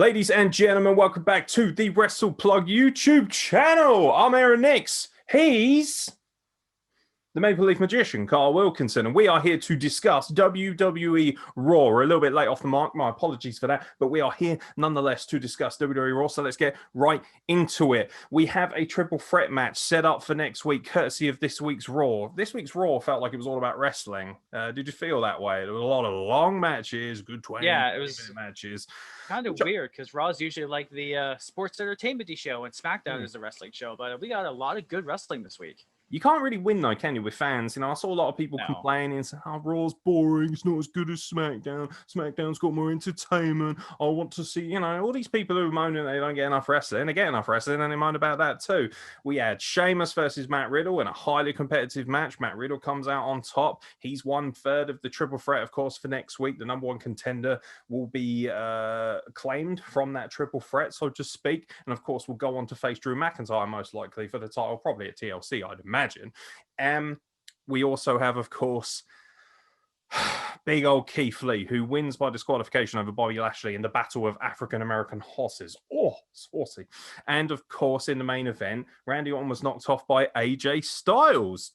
Ladies and gentlemen, welcome back to the Wrestle Plug YouTube channel. I'm Aeron Nix. He's the Maple Leaf Magician, Carl Wilkinson, and we are here to discuss WWE Raw. We're a little bit late off the mark. My apologies for that, but we are here nonetheless to discuss WWE Raw, so let's get right into it. We have a triple threat match set up for next week, courtesy of this week's Raw. This week's Raw felt like it was all about wrestling. Did you feel that way? There was a lot of long matches, good 20 it was minute matches. Kind of weird because Raw's usually like the sports entertainment show and SmackDown is the wrestling show, but we got a lot of good wrestling this week. You can't really win though, can you, with fans? You know, I saw a lot of people complaining and saying, "Oh, Raw's boring. It's not as good as SmackDown. SmackDown's got more entertainment. I want to see," you know, all these people who are moaning they don't get enough wrestling. They get enough wrestling, and they moan about that too. We had Sheamus versus Matt Riddle in a highly competitive match. Matt Riddle comes out on top. He's 1/3 of the triple threat, of course, for next week. The number one contender will be claimed from that triple threat, so to speak. And of course, we'll go on to face Drew McIntyre most likely for the title, probably at TLC, I'd imagine. We also have, of course, big old Keith Lee, who wins by disqualification over Bobby Lashley in the Battle of African American Horses. Oh, saucy. And of course, in the main event, Randy Orton was knocked off by AJ Styles,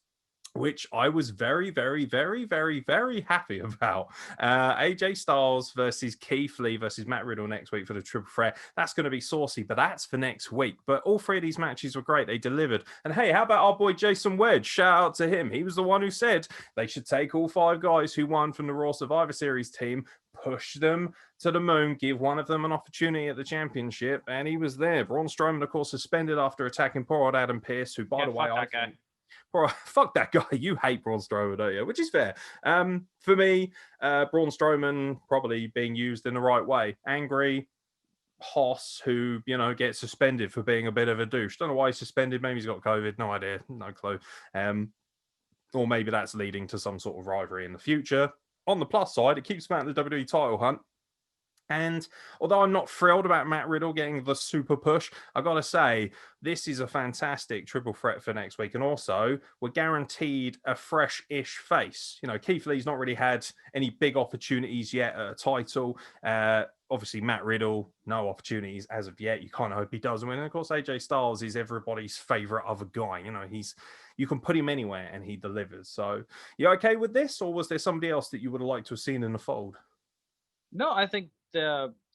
which I was very, very, very, very, very happy about. AJ Styles versus Keith Lee versus Matt Riddle next week for the triple threat. That's going to be saucy, but that's for next week. But all three of these matches were great. They delivered. And hey, how about our boy Jason Wedge? Shout out to him. He was the one who said they should take all 5 guys who won from the Raw Survivor Series team, push them to the moon, give one of them an opportunity at the championship, and he was there. Braun Strowman, of course, suspended after attacking poor old Adam Pearce, who, by the way, I think... Fuck that guy. You hate Braun Strowman, don't you? Which is fair. For me, Braun Strowman probably being used in the right way. Angry Hoss, who, you know, gets suspended for being a bit of a douche. Don't know why he's suspended. Maybe he's got COVID. No idea. No clue. Or maybe that's leading to some sort of rivalry in the future. On the plus side, it keeps him out of the WWE title hunt. And although I'm not thrilled about Matt Riddle getting the super push, I got to say, this is a fantastic triple threat for next week. And also, we're guaranteed a fresh-ish face. You know, Keith Lee's not really had any big opportunities yet at a title. Obviously, Matt Riddle, no opportunities as of yet. You kind of hope he does win. And of course, AJ Styles is everybody's favorite other guy. You know, you can put him anywhere and he delivers. So, you okay with this? Or was there somebody else that you would have liked to have seen in the fold? No, I think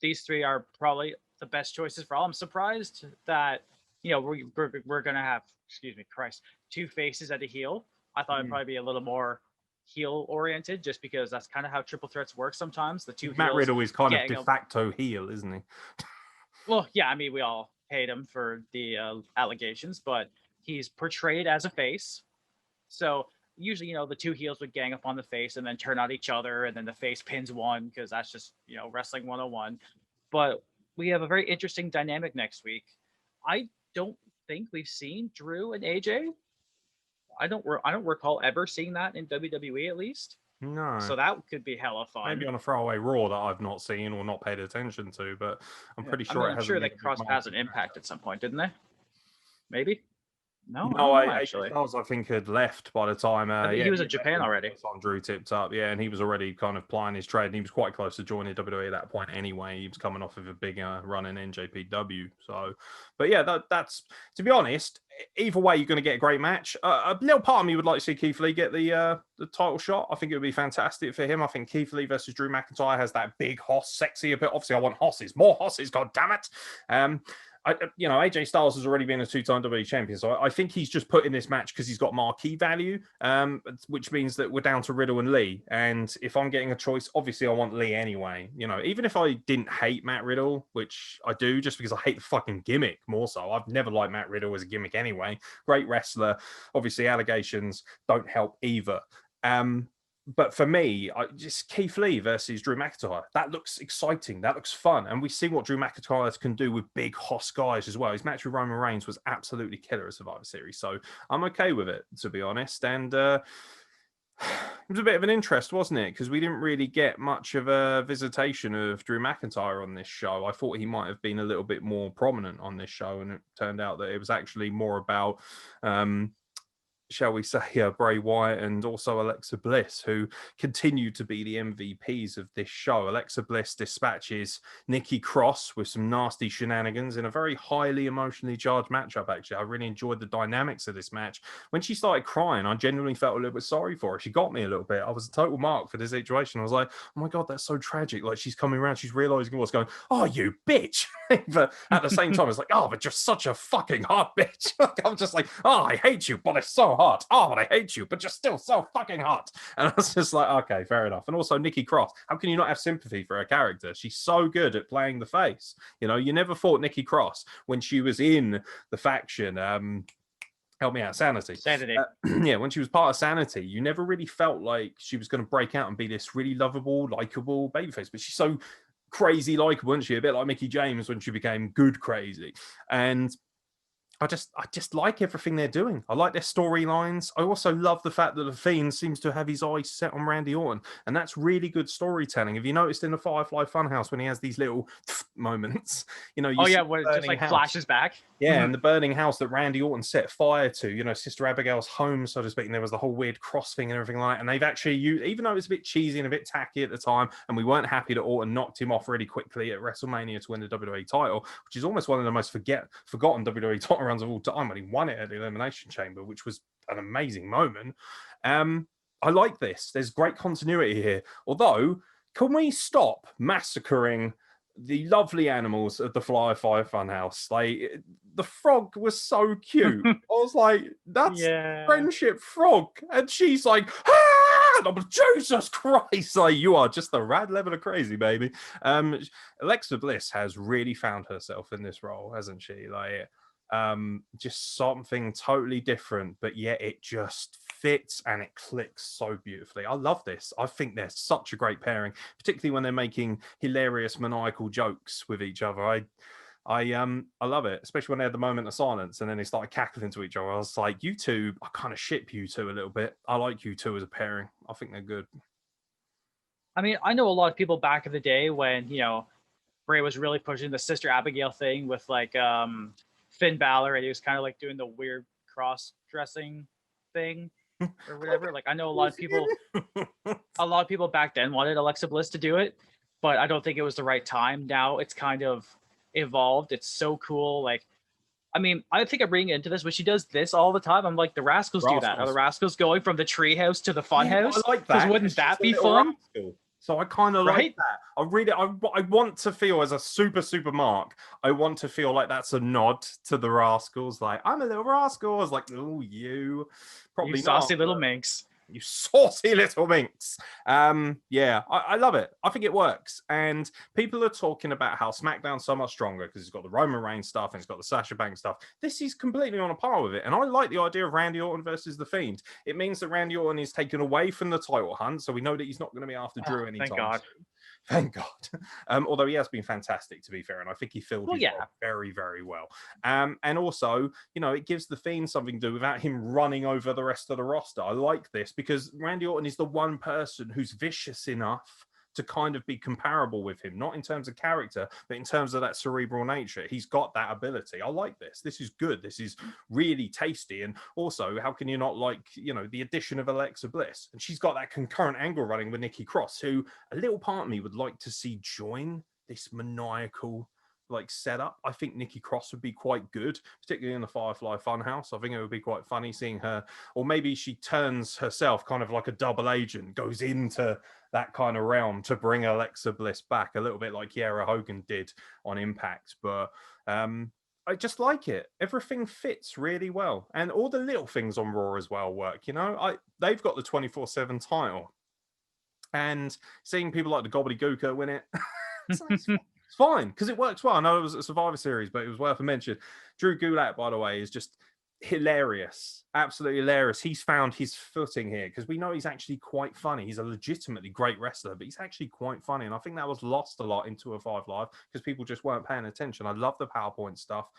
these 3 are probably the best choices for all. I'm surprised that, you know, we're going to have, 2 faces at a heel. I thought it'd probably be a little more heel oriented, just because that's kind of how triple threats work sometimes. The 2 Matt Riddle is kind of de facto heel, isn't he? Well, yeah, I mean, we all hate him for the allegations, but he's portrayed as a face. So usually, you know, the 2 heels would gang up on the face and then turn on each other, and then the face pins one, because that's just, you know, wrestling 101. But we have a very interesting dynamic next week. I don't think we've seen Drew and AJ. I don't recall ever seeing that in WWE, at least. No. So that could be hella fun. Maybe on a throwaway Raw that I've not seen or not paid attention to, but I'm pretty sure I'm sure they crossed paths an Impact at some point, didn't they? Maybe. No, I think had left by the time. He was in Japan already. Drew tipped up, and he was already kind of plying his trade. And he was quite close to joining WWE at that point anyway. He was coming off of a big run in NJPW. So, but yeah, that's, to be honest, either way, you're going to get a great match. A little part of me would like to see Keith Lee get the title shot. I think it would be fantastic for him. I think Keith Lee versus Drew McIntyre has that big Hoss, sexy a bit. Obviously, I want Hosses, more Hosses. God damn it. AJ Styles has already been a 2-time WWE champion, so I think he's just put in this match because he's got marquee value, which means that we're down to Riddle and Lee. And if I'm getting a choice, obviously I want Lee anyway. You know, even if I didn't hate Matt Riddle, which I do, just because I hate the fucking gimmick more so. I've never liked Matt Riddle as a gimmick anyway. Great wrestler. Obviously, allegations don't help either. But for me, just Keith Lee versus Drew McIntyre, that looks exciting. That looks fun. And we see what Drew McIntyre can do with big Hoss guys as well. His match with Roman Reigns was absolutely killer at Survivor Series. So I'm okay with it, to be honest. And it was a bit of an interest, wasn't it? Because we didn't really get much of a visitation of Drew McIntyre on this show. I thought he might have been a little bit more prominent on this show. And it turned out that it was actually more about... shall we say, Bray Wyatt and also Alexa Bliss, who continue to be the MVPs of this show. Alexa Bliss dispatches Nikki Cross with some nasty shenanigans in a very highly emotionally charged matchup, actually. I really enjoyed the dynamics of this match. When she started crying, I genuinely felt a little bit sorry for her. She got me a little bit. I was a total mark for this situation. I was like, oh my God, that's so tragic. Like, she's coming around, she's realizing what's going, oh, you bitch. But at the same time, it's like, oh, but you're such a fucking hot bitch. I'm just like, oh, I hate you, but it's so hot. Oh, but I hate you, but you're still so fucking hot. And I was just like, okay, fair enough. And also Nikki Cross, how can you not have sympathy for her character? She's so good at playing the face. You know, you never thought Nikki Cross when she was in the faction, help me out, Sanity. Yeah, when she was part of Sanity, you never really felt like she was going to break out and be this really lovable, likable babyface. But she's so crazy likable, isn't she? A bit like Mickie James when she became good crazy. And I just like everything they're doing. I like their storylines. I also love the fact that the Fiend seems to have his eyes set on Randy Orton, and that's really good storytelling. Have you noticed in the Firefly Funhouse when he has these little moments? You know, where it just like flashes back. Yeah, and the burning house that Randy Orton set fire to, you know, Sister Abigail's home, so to speak, and there was the whole weird cross thing and everything like that. And they've actually used, even though it's a bit cheesy and a bit tacky at the time, and we weren't happy that Orton knocked him off really quickly at WrestleMania to win the WWE title, which is almost one of the most forgotten WWE title runs of all time when he won it at the Elimination Chamber, which was an amazing moment. I like this. There's great continuity here. Although, can we stop massacring the lovely animals of the Firefly Funhouse? Like, the frog was so cute. I was like, that's friendship frog. And she's like, ah! I'm, Jesus Christ. Like, you are just the rad level of crazy, baby. Alexa Bliss has really found herself in this role, hasn't she? Like, just something totally different, but yet it just fits and it clicks so beautifully. I love this. I think they're such a great pairing, particularly when they're making hilarious maniacal jokes with each other. I love it, especially when they had the moment of silence and then they started cackling to each other. I was like, you two, I kind of ship you two a little bit. I like you two as a pairing. I think they're good. I mean, I know a lot of people back in the day when, you know, Bray was really pushing the Sister Abigail thing with like Finn Balor, and he was kind of like doing the weird cross-dressing thing or whatever. Like, I know a lot of people back then wanted Alexa Bliss to do it, but I don't think it was the right time. Now it's kind of evolved. It's so cool. Like, I mean, I think I'm reading into this, but she does this all the time. I'm like, the Rascals do that. Are the Rascals going from the treehouse to the funhouse? I like that. Because wouldn't that be fun? Rascal. So I kind of like that. I really, I want to feel as a super mark. I want to feel like that's a nod to the Rascals. Like, I'm a little rascal. I was like, oh, you probably you saucy little minx. You saucy little minx. Yeah, I love it. I think it works. And people are talking about how SmackDown's so much stronger because it's got the Roman Reigns stuff and it's got the Sasha Banks stuff. This is completely on a par with it. And I like the idea of Randy Orton versus The Fiend. It means that Randy Orton is taken away from the title hunt. So we know that he's not going to be after Drew anytime thank God. soon. Thank God. Although he has been fantastic, to be fair, and I think he filled his role very, very well. And also, you know, it gives the Fiend something to do without him running over the rest of the roster. I like this because Randy Orton is the one person who's vicious enough to kind of be comparable with him, not in terms of character, but in terms of that cerebral nature. He's got that ability. I like this. This is good. This is really tasty. And also, how can you not like, you know, the addition of Alexa Bliss? And she's got that concurrent angle running with Nikki Cross, who a little part of me would like to see join this maniacal like setup. I think Nikki Cross would be quite good, particularly in the Firefly Funhouse. I think it would be quite funny seeing her, or maybe she turns herself kind of like a double agent, goes into that kind of realm to bring Alexa Bliss back, a little bit like Kiera Hogan did on Impact. But I just like it. Everything fits really well, and all the little things on Raw as well work. You know, they've got the 24/7 title, and seeing people like the Gobbledygooker win it. It's fine because it works well. I know it was a Survivor Series, but it was worth a mention. Drew Gulak, by the way, is just hilarious, absolutely hilarious. He's found his footing here because we know he's actually quite funny. He's a legitimately great wrestler, but he's actually quite funny, and I think that was lost a lot in 205 Live because people just weren't paying attention. I love the PowerPoint stuff.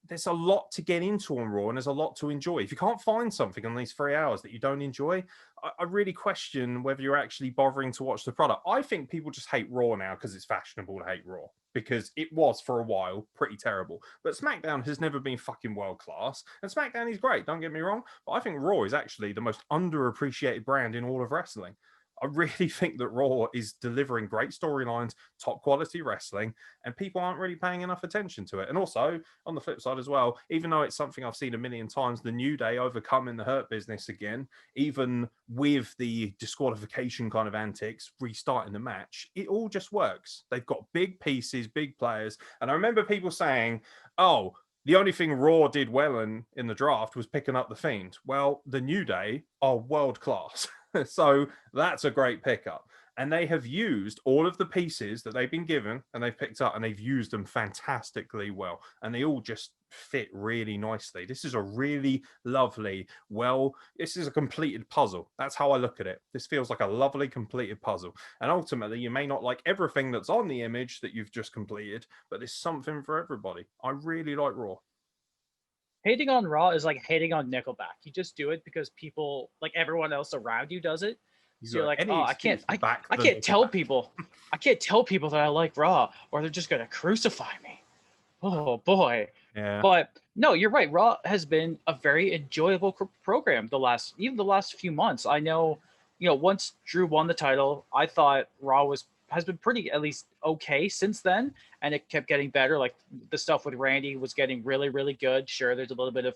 there's a lot to get into on Raw, and there's a lot to enjoy. If you can't find something on these 3 hours that you don't enjoy, I really question whether you're actually bothering to watch the product. I think people just hate Raw now because it's fashionable to hate Raw, because it was for a while pretty terrible. But SmackDown has never been fucking world class, and SmackDown is great, don't get me wrong, but I think Raw is actually the most underappreciated brand in all of wrestling. I really think that Raw is delivering great storylines, top quality wrestling, and people aren't really paying enough attention to it. And also, on the flip side as well, even though it's something I've seen a million times, the New Day overcoming the Hurt Business again, even with the disqualification kind of antics, restarting the match, it all just works. They've got big pieces, big players. And I remember people saying, oh, the only thing Raw did well in the draft was picking up The Fiend. Well, the New Day are world class. So that's a great pickup. And they have used all of the pieces that they've been given and they've picked up, and they've used them fantastically well. And they all just fit really nicely. This is a really lovely, this is a completed puzzle. That's how I look at it. This feels like a lovely completed puzzle. And ultimately, you may not like everything that's on the image that you've just completed, but there's something for everybody. I really like Raw. Hating on Raw is like hating on Nickelback. You just do it because people, like everyone else around you, does it. So you're like, oh, I can't tell people, that I like Raw, or they're just gonna crucify me. Oh boy. Yeah. But no, you're right. Raw has been a very enjoyable program the last few months. I know, once Drew won the title, I thought Raw has been pretty, at least okay since then, and it kept getting better. Like the stuff with Randy was getting really, really good. Sure, there's a little bit of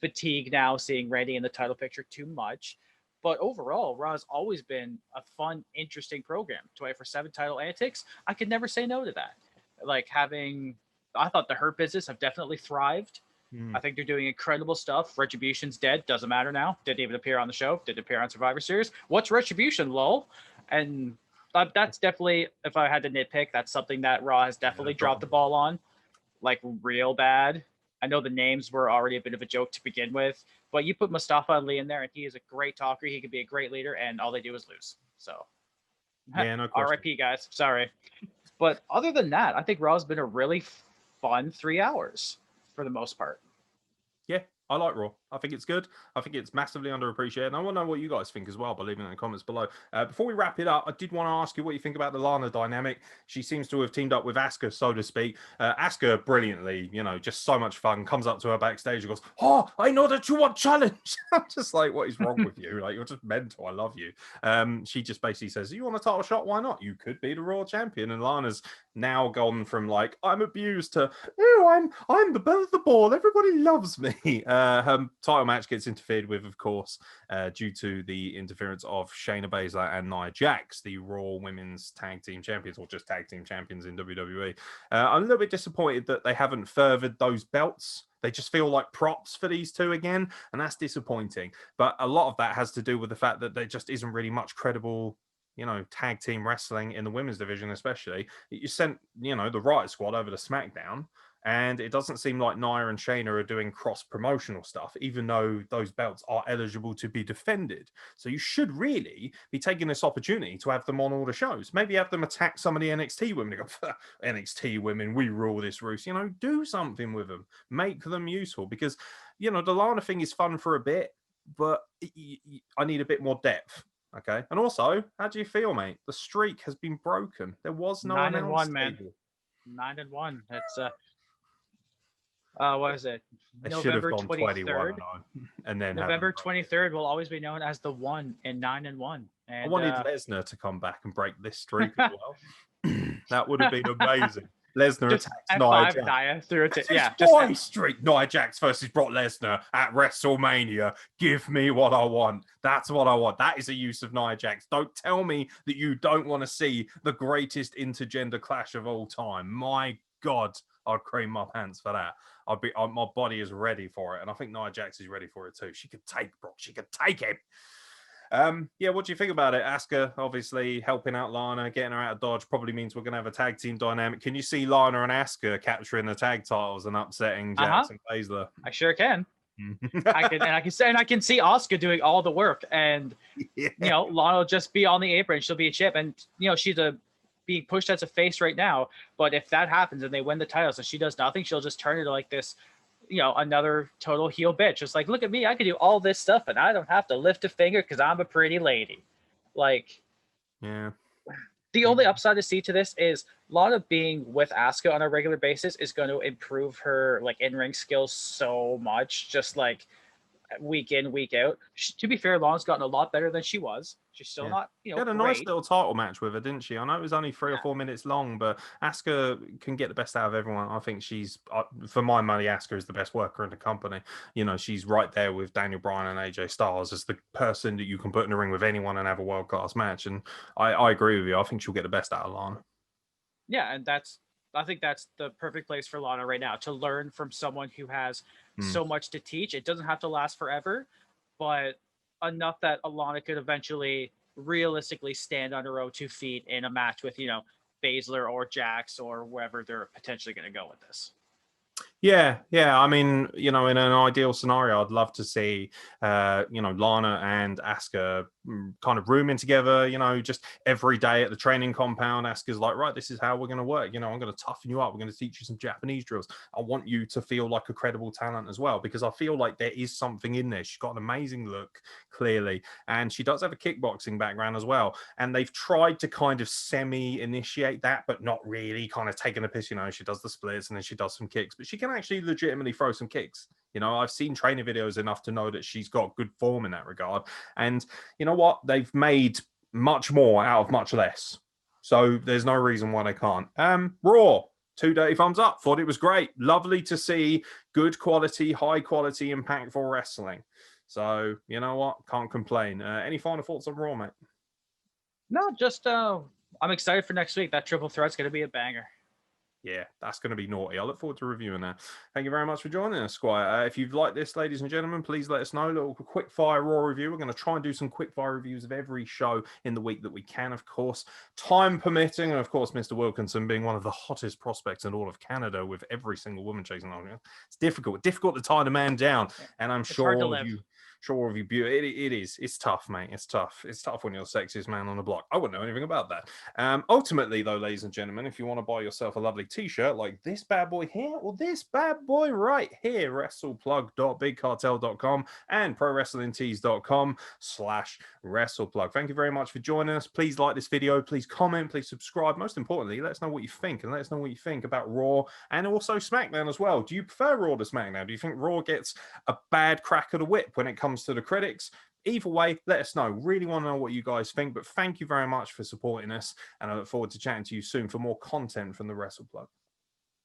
fatigue now seeing Randy in the title picture too much, but overall, Raw has always been a fun, interesting program. 24/7 title antics, I could never say no to that. Like I thought the Hurt Business have definitely thrived. I think they're doing incredible stuff. Retribution's dead, doesn't matter now. Didn't even appear on the show. Didn't appear on Survivor Series. What's Retribution, lol? And that's definitely, if I had to nitpick, that's something that Raw has definitely dropped the ball on, like real bad. I know the names were already a bit of a joke to begin with, but you put Mustafa Ali in there, and he is a great talker. He could be a great leader, and all they do is lose. So, yeah, no question. RIP, guys. Sorry. But other than that, I think Raw's been a really fun 3 hours for the most part. Yeah, I like Raw. I think it's good. I think it's massively underappreciated. And I want to know what you guys think as well by leaving it in the comments below. Before we wrap it up, I did want to ask you what you think about the Lana dynamic. She seems to have teamed up with Asuka, so to speak. Asuka, brilliantly, just so much fun, comes up to her backstage and goes, oh, I know that you want challenge. I'm just like, what is wrong with you? Like, you're just mental. I love you. She just basically says, you want a title shot? Why not? You could be the Raw champion. And Lana's now gone from like, I'm abused to, oh, I'm the belle of the ball. Everybody loves me. Her title match gets interfered with, of course, due to the interference of Shayna Baszler and Nia Jax, the Raw Women's Tag Team Champions, or just Tag Team Champions in WWE. I'm a little bit disappointed that they haven't furthered those belts. They just feel like props for these two again, and that's disappointing. But a lot of that has to do with the fact that there just isn't really much credible tag team wrestling in the women's division, especially. You sent, the Riot Squad over to SmackDown, and it doesn't seem like Nia and Shayna are doing cross-promotional stuff, even though those belts are eligible to be defended. So you should really be taking this opportunity to have them on all the shows. Maybe have them attack some of the NXT women and go, NXT women, we rule this roost. Do something with them. Make them useful, because, the Lana thing is fun for a bit, but I need a bit more depth. Okay. And also, how do you feel, mate? The streak has been broken. There was no 9-1, man. 9-1. That's what is it? They November 23rd. And then November 23rd will always be known as the 1 in 9-1. And I wanted Lesnar to come back and break this streak as well. That would have been amazing. Lesnar attacks Nia Jax. Yeah, streak. Nia Jax versus Brock Lesnar at WrestleMania. Give me what I want. That's what I want. That is a use of Nia Jax. Don't tell me that you don't want to see the greatest intergender clash of all time. My God, I'd cream my pants for that. My body is ready for it, and I think Nia Jax is ready for it too. She could take Brock. She could take him. What do you think about it? Asuka obviously helping out Lana, getting her out of Dodge probably means we're going to have a tag team dynamic. Can you see Lana and Asuka capturing the tag titles and upsetting Jax and Baszler? I sure can. I can see Asuka doing all the work, and Lana will just be on the apron. She'll be a chip, and she's being pushed as a face right now. But if that happens and they win the titles and she does nothing, she'll just turn into like this another total heel bitch. It's like, look at me, I can do all this stuff and I don't have to lift a finger because I'm a pretty lady. Like, yeah. The only upside to see to this is Lana being with Asuka on a regular basis is going to improve her like in-ring skills so much, just like week in, week out. To be fair, Lana's gotten a lot better than she was. She's still not, She had a nice little title match with her, didn't she? I know it was only 3 or 4 minutes long, but Asuka can get the best out of everyone. I think she's, for my money, Asuka is the best worker in the company. She's right there with Daniel Bryan and AJ Styles as the person that you can put in the ring with anyone and have a world-class match. And I agree with you. I think she'll get the best out of Lana. Yeah, and I think that's the perfect place for Lana right now, to learn from someone who has so much to teach. It doesn't have to last forever, but enough that Lana could eventually realistically stand on her own 2 feet in a match with, Baszler or Jax or wherever they're potentially going to go with this. Yeah. I mean, in an ideal scenario, I'd love to see, Lana and Asuka kind of rooming together, just every day at the training compound. Asuka's like, right, this is how we're going to work. I'm going to toughen you up. We're going to teach you some Japanese drills. I want you to feel like a credible talent as well, because I feel like there is something in there. She's got an amazing look, clearly, and she does have a kickboxing background as well. And they've tried to kind of semi-initiate that, but not really, kind of taking a piss. She does the splits and then she does some kicks, but she can actually legitimately throw some kicks. I've seen training videos enough to know that she's got good form in that regard. And you know what? They've made much more out of much less. So there's no reason why they can't. Raw, 2 dirty thumbs up. Thought it was great. Lovely to see good quality, high quality, impactful wrestling. So you know what? Can't complain. Any final thoughts on Raw, mate? No, just I'm excited for next week. That triple threat's going to be a banger. Yeah, that's going to be naughty. I look forward to reviewing that. Thank you very much for joining us, Squire. If you've liked this, ladies and gentlemen, please let us know. A little quick fire Raw review. We're going to try and do some quick fire reviews of every show in the week that we can, of course, time permitting. And of course, Mr. Wilkinson being one of the hottest prospects in all of Canada, with every single woman chasing on him. It's difficult to tie the man down. And I'm sure all of you. Sure, of you, it is. It's tough, mate. It's tough. It's tough when you're the sexiest man on the block. I wouldn't know anything about that. Ultimately, though, ladies and gentlemen, if you want to buy yourself a lovely t-shirt like this bad boy here or this bad boy right here, wrestleplug.bigcartel.com and prowrestlingtees.com/wrestleplug. Thank you very much for joining us. Please like this video. Please comment. Please subscribe. Most importantly, let us know what you think, and let us know what you think about Raw and also SmackDown as well. Do you prefer Raw to SmackDown? Do you think Raw gets a bad crack of the whip when it comes to the critics? Either way, let us know. Really want to know what you guys think, but thank you very much for supporting us, and I look forward to chatting to you soon for more content from the Wrestle Plug.